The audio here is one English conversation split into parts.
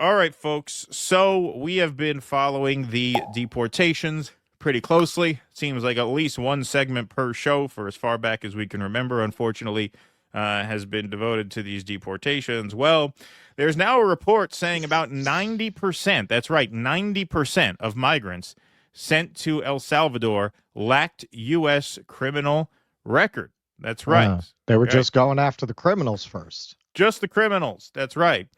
All right, folks. So we have been following the deportations pretty closely. Seems like at least one segment per show for as far back as we can remember, unfortunately, has been devoted to these deportations. Well, there's now a report saying about 90%, that's right, 90% of migrants sent to El Salvador lacked U.S. criminal record. That's right. They were Okay. just going after the criminals first. Just the criminals. That's right.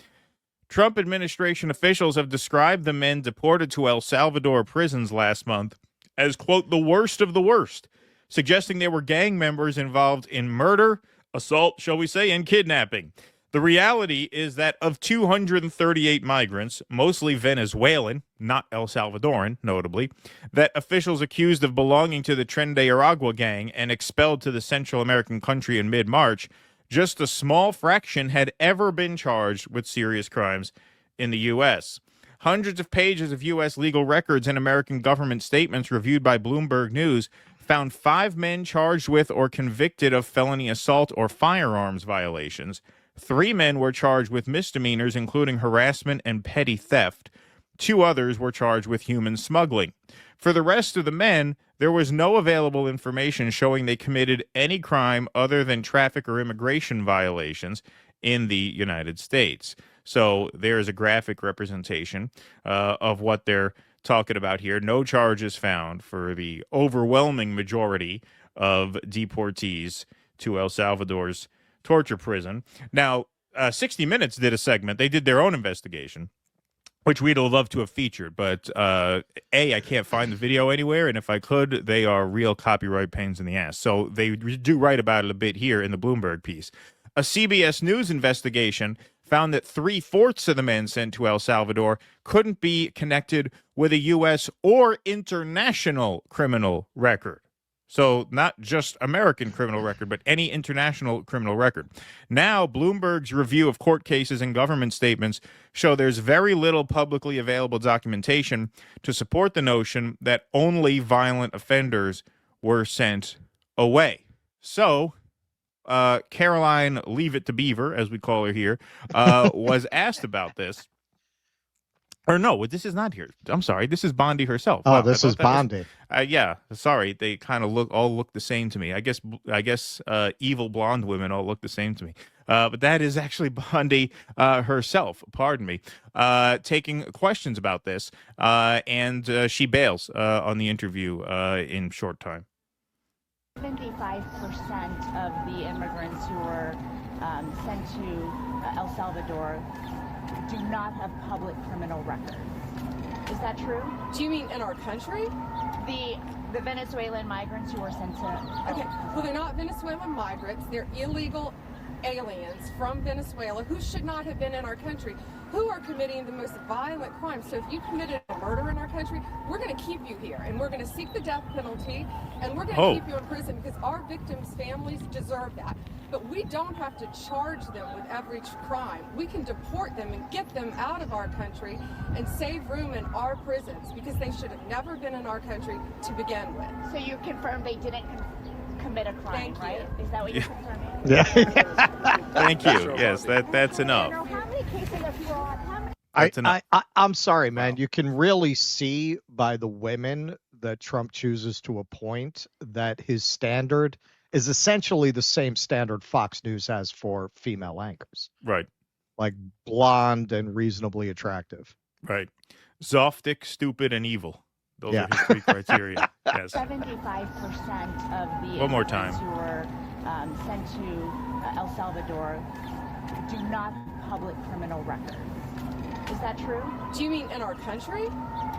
Trump administration officials have described the men deported to El Salvador prisons last month as, quote, the worst of the worst, suggesting they were gang members involved in murder, assault, shall we say, and kidnapping. The reality is that of 238 migrants, mostly Venezuelan, not El Salvadoran, notably, that officials accused of belonging to the Tren de Aragua gang and expelled to the Central American country in mid-March, just a small fraction had ever been charged with serious crimes in the U.S. Hundreds of pages of U.S. legal records and American government statements reviewed by Bloomberg News found 5 men charged with or convicted of felony assault or firearms violations. 3 men were charged with misdemeanors, including harassment and petty theft. 2 others were charged with human smuggling. For the rest of the men, there was no available information showing they committed any crime other than traffic or immigration violations in the United States. So there is a graphic representation of what they're talking about here. No charges found for the overwhelming majority of deportees to El Salvador's torture prison. Now, 60 Minutes did a segment. They did their own investigation, which we'd have loved to have featured, but I can't find the video anywhere, and if I could, they are real copyright pains in the ass. So they do write about it a bit here in the Bloomberg piece. A CBS News investigation found that 3/4 of the men sent to El Salvador couldn't be connected with a U.S. or international criminal record. So not just American criminal record, but any international criminal record. Now, Bloomberg's review of court cases and government statements show there's very little publicly available documentation to support the notion that only violent offenders were sent away. So, Caroline Leave It to Beaver, as we call her here, was asked about this. Or no, this is not here. I'm sorry. This is Bondi herself. Oh, wow, this is Bondi. Yeah, sorry. They kind of all look the same to me. I guess evil blonde women all look the same to me. But that is actually Bondi herself. Pardon me. Taking questions about this, and she bails on the interview in short time. 75% of the immigrants who were sent to El Salvador do not have public criminal records. Is that true? Do you mean in our country? The Venezuelan migrants who were sent to... Okay, well, they're not Venezuelan migrants. They're illegal aliens from Venezuela who should not have been in our country, who are committing the most violent crimes. So if you committed a murder in our country, we're going to keep you here, and we're going to seek the death penalty, and we're going to keep you in prison because our victims' families deserve that. But we don't have to charge them with every crime. We can deport them and get them out of our country and save room in our prisons because they should have never been in our country to begin with. So you confirm they didn't commit a crime, right? Is that what you're confirming? Yeah. Thank you. Yes, that's enough. How many cases of fraud? I'm sorry, man. You can really see by the women that Trump chooses to appoint that his standard is essentially the same standard Fox News has for female anchors. Right. Like blonde and reasonably attractive. Right. Zoftic, stupid, and evil. Those are his 3 criteria. Yes. 75% of the One more time. who were sent to El Salvador do not have public criminal records. Is that true? Do you mean in our country?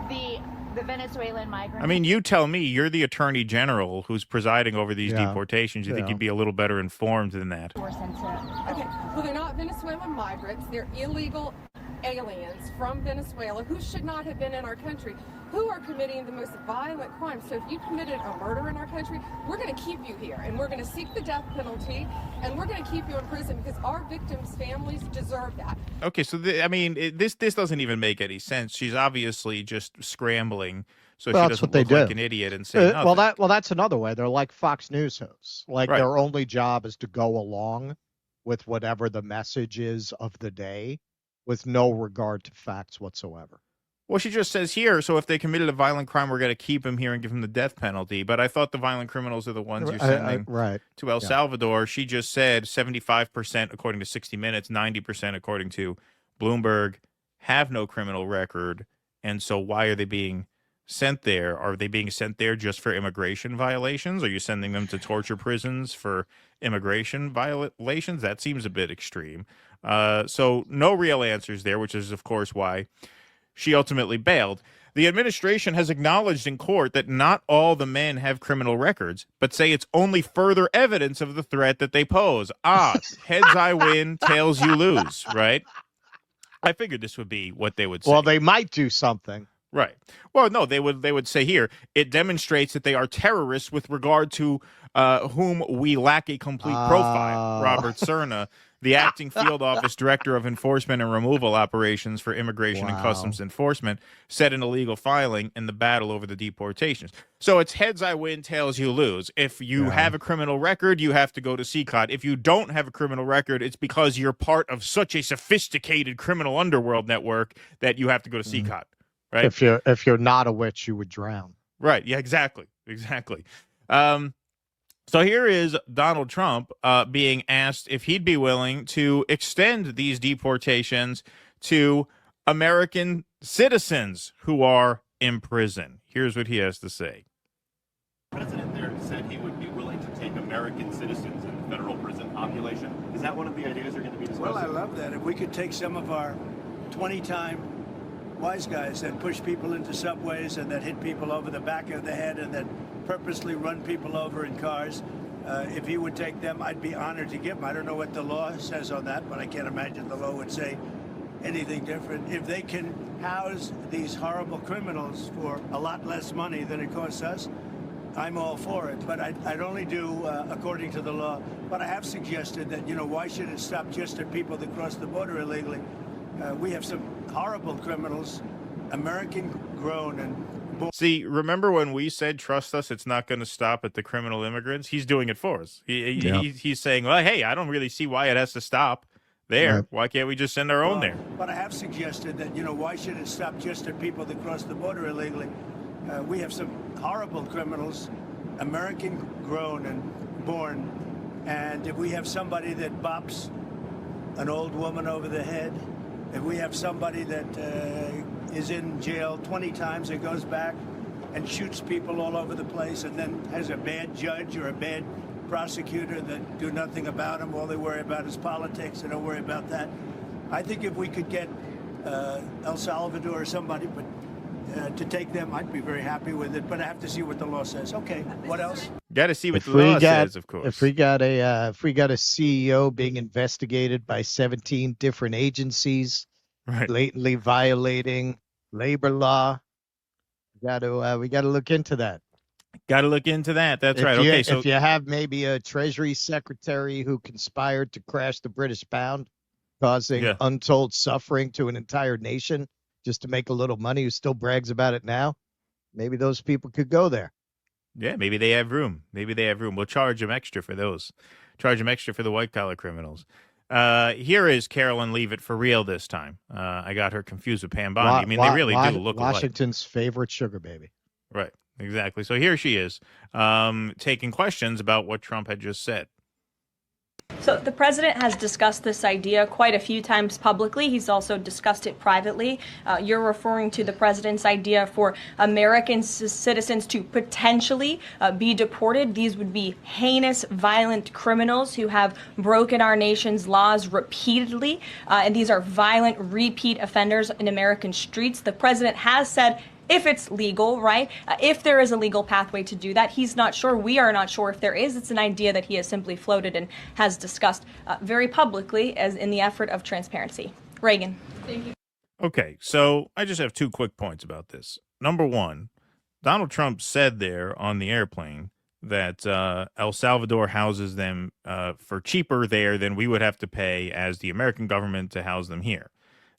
The Venezuelan migrants. I mean, you tell me. You're the attorney general who's presiding over these deportations. You think you'd be a little better informed than that? Were sent to... Okay, well, they're not Venezuelan migrants. They're illegal aliens from Venezuela who should not have been in our country, who are committing the most violent crimes. So if you committed a murder in our country, we're going to keep you here, and we're going to seek the death penalty, and we're going to keep you in prison because our victims' families deserve that. Okay, so this doesn't even make any sense. She's obviously just scrambling so she doesn't look like an idiot and say nothing. Well, that's another way. They're like Fox News hosts. Like their only job is to go along with whatever the message is of the day. with no regard to facts whatsoever. Well, she just says here, so if they committed a violent crime, we're going to keep him here and give him the death penalty. But I thought the violent criminals are the ones you're sending Right. to El Salvador. She just said 75% according to 60 Minutes, 90% according to Bloomberg, have no criminal record. And so why are they being sent there? Are they being sent there just for immigration violations? Are you sending them to torture prisons for immigration violations? That seems a bit extreme. So no real answers there, which is, of course, why she ultimately bailed. The administration has acknowledged in court that not all the men have criminal records, but say it's only further evidence of the threat that they pose. Heads I win, tails you lose, right? I figured this would be what they would say. Well, they might do something. Right. Well, no, they would say here, it demonstrates that they are terrorists with regard to whom we lack a complete profile. Robert Cerna, the acting field office director of enforcement and removal operations for Immigration and Customs Enforcement, said in a legal filing in the battle over the deportations. So it's heads I win, tails you lose. If you have a criminal record, you have to go to CECOT. If you don't have a criminal record, it's because you're part of such a sophisticated criminal underworld network that you have to go to CECOT. Right? If you're not a witch, you would drown. Right. Yeah, exactly. So here is Donald Trump being asked if he'd be willing to extend these deportations to American citizens who are in prison. Here's what he has to say. The president there said he would be willing to take American citizens in the federal prison population. Is that one of the ideas you're going to be discussing? Well, I love that. If we could take some of our 20-time wise guys that push people into subways and that hit people over the back of the head and that purposely run people over in cars, if he would take them, I'd be honored to give them. I don't know what the law says on that, but I can't imagine the law would say anything different. If they can house these horrible criminals for a lot less money than it costs us, I'm all for it. But I'd only do according to the law. But I have suggested that, why should it stop just at people that cross the border illegally? We have some horrible criminals, American grown and born. See, remember when we said, trust us, it's not going to stop at the criminal immigrants? He's doing it for us. He's saying, well, hey, I don't really see why it has to stop there. Right. Why can't we just send our own there? But I have suggested that, why should it stop just at people that cross the border illegally? We have some horrible criminals, American grown and born. And if we have somebody that bops an old woman over the head, if we have somebody that is in jail 20 times and goes back and shoots people all over the place and then has a bad judge or a bad prosecutor that do nothing about him, all they worry about is politics, they don't worry about that. I think if we could get El Salvador or somebody to take them, I'd be very happy with it, but I have to see what the law says. Okay, what else? Got to see what the law says, of course. If we got a CEO being investigated by 17 different agencies, right, blatantly violating labor law, we got to look into that. Got to look into that. That's right. Okay, so if you have maybe a Treasury Secretary who conspired to crash the British pound, causing untold suffering to an entire nation just to make a little money, who still brags about it now, maybe those people could go there. Yeah, maybe they have room. We'll charge them extra for those. Charge them extra for the white-collar criminals. Here is Carolyn Leavitt for real this time. I got her confused with Pam Bondi. I mean, they really do look alike. Washington's favorite sugar baby. Right, exactly. So here she is, taking questions about what Trump had just said. So the president has discussed this idea quite a few times publicly. He's also discussed it privately. You're referring to the president's idea for American citizens to potentially be deported. These would be heinous, violent criminals who have broken our nation's laws repeatedly. And these are violent, repeat offenders in American streets. The president has said, if it's legal, right? If there is a legal pathway to do that, he's not sure. We are not sure if there is. It's an idea that he has simply floated and has discussed very publicly as in the effort of transparency. Reagan. Thank you. Okay, so I just have 2 quick points about this. Number one, Donald Trump said there on the airplane that El Salvador houses them for cheaper there than we would have to pay as the American government to house them here.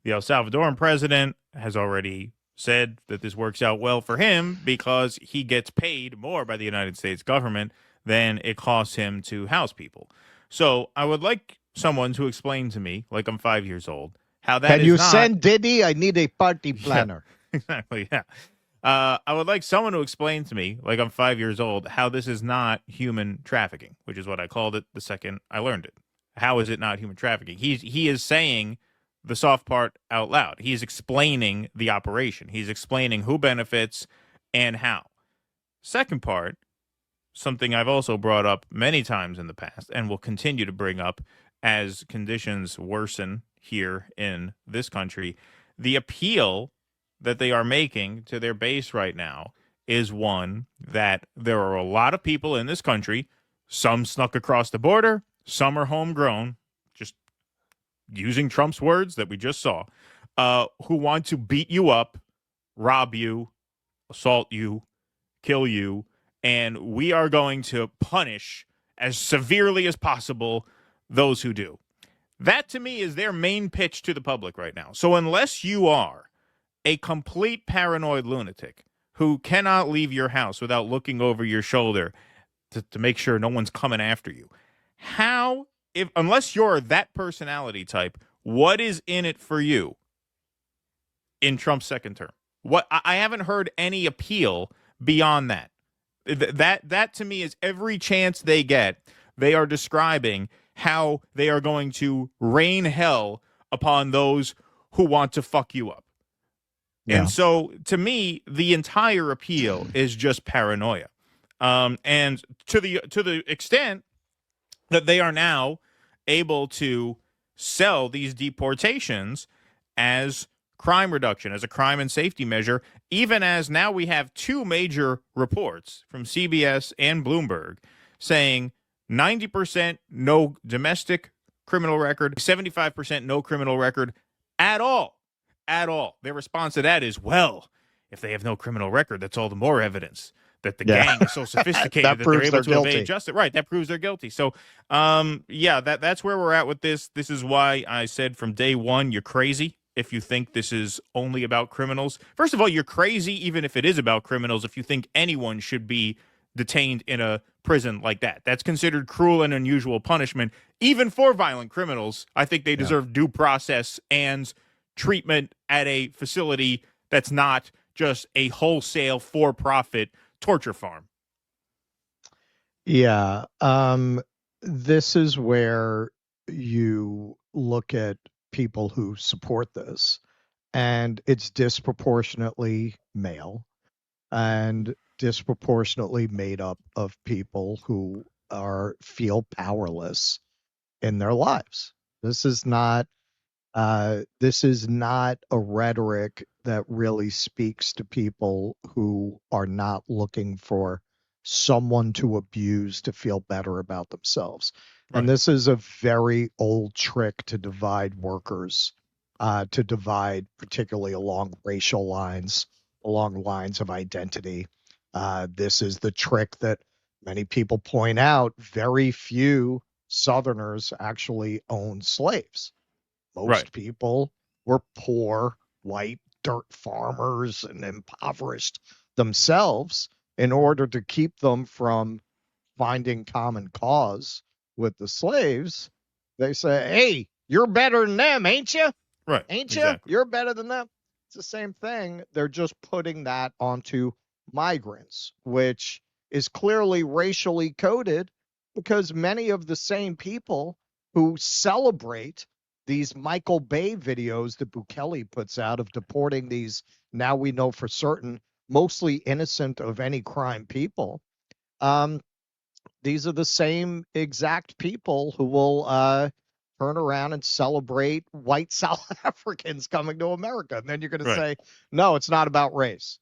The El Salvadoran president has already said that this works out well for him because he gets paid more by the United States government than it costs him to house people. So I would like someone to explain to me, like I'm 5 years old, How that Can is you not send Diddy? I need a party planner. exactly. Yeah. I would like someone to explain to me, like I'm 5 years old, how this is not human trafficking, which is what I called it the second I learned it. How is it not human trafficking? He is saying the soft part out loud. He's explaining the operation. He's explaining who benefits and how. Second part, something I've also brought up many times in the past and will continue to bring up as conditions worsen here in this country, the appeal that they are making to their base right now is one that there are a lot of people in this country, some snuck across the border, some are homegrown, just using Trump's words that we just saw, who want to beat you up, rob you, assault you, kill you, and we are going to punish as severely as possible those who do. That to me is their main pitch to the public right now. So unless you are a complete paranoid lunatic who cannot leave your house without looking over your shoulder to make sure no one's coming after you, how, if unless you're that personality type, what is in it for you in Trump's second term? What I haven't heard any appeal beyond that. That to me is every chance they get, they are describing how they are going to rain hell upon those who want to fuck you up. Yeah. And so to me, the entire appeal is just paranoia. And to the extent that they are now able to sell these deportations as crime reduction, as a crime and safety measure, even as now we have two major reports from CBS and Bloomberg saying 90% no domestic criminal record, 75% no criminal record at all. At all. Their response to that is, well, if they have no criminal record, that's all the more evidence that the gang is so sophisticated that they're able to evade justice. Right, that proves they're guilty. So, yeah, that's where we're at with this. This is why I said from day one, you're crazy if you think this is only about criminals. First of all, you're crazy even if it is about criminals if you think anyone should be detained in a prison like that. That's considered cruel and unusual punishment, even for violent criminals. I think they deserve due process and treatment at a facility that's not just a wholesale for-profit torture farm. Yeah. This is where you look at people who support this, and it's disproportionately male and disproportionately made up of people who feel powerless in their lives. This is not a rhetoric that really speaks to people who are not looking for someone to abuse to feel better about themselves. Right. And this is a very old trick to divide workers, to divide particularly along racial lines, along lines of identity. This is the trick that many people point out. Very few Southerners actually owned slaves. Most people were poor, white dirt farmers and impoverished themselves. In order to keep them from finding common cause with the slaves, they say, hey, you're better than them, ain't you? Right. Ain't you? Exactly. You're better than them. It's the same thing. They're just putting that onto migrants, which is clearly racially coded because many of the same people who celebrate these Michael Bay videos that Bukele puts out of deporting these, now we know for certain, mostly innocent of any crime people. These are the same exact people who will turn around and celebrate white South Africans coming to America. And then you're going to say, no, it's not about race.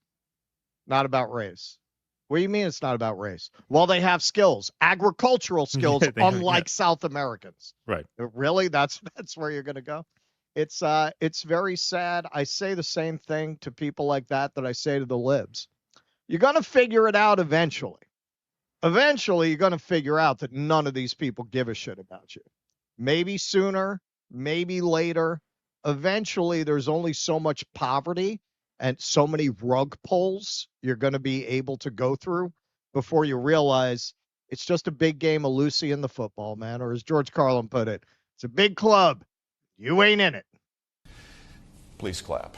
Not about race. What do you mean it's not about race? Well, they have skills, agricultural skills, unlike South Americans. Right. Really? That's where you're going to go? It's very sad. I say the same thing to people like that I say to the libs. You're going to figure it out eventually. Eventually, you're going to figure out that none of these people give a shit about you. Maybe sooner, maybe later. Eventually, there's only so much poverty and so many rug pulls you're going to be able to go through before you realize it's just a big game of Lucy in the football, man. Or as George Carlin put it, it's a big club. You ain't in it. Please clap.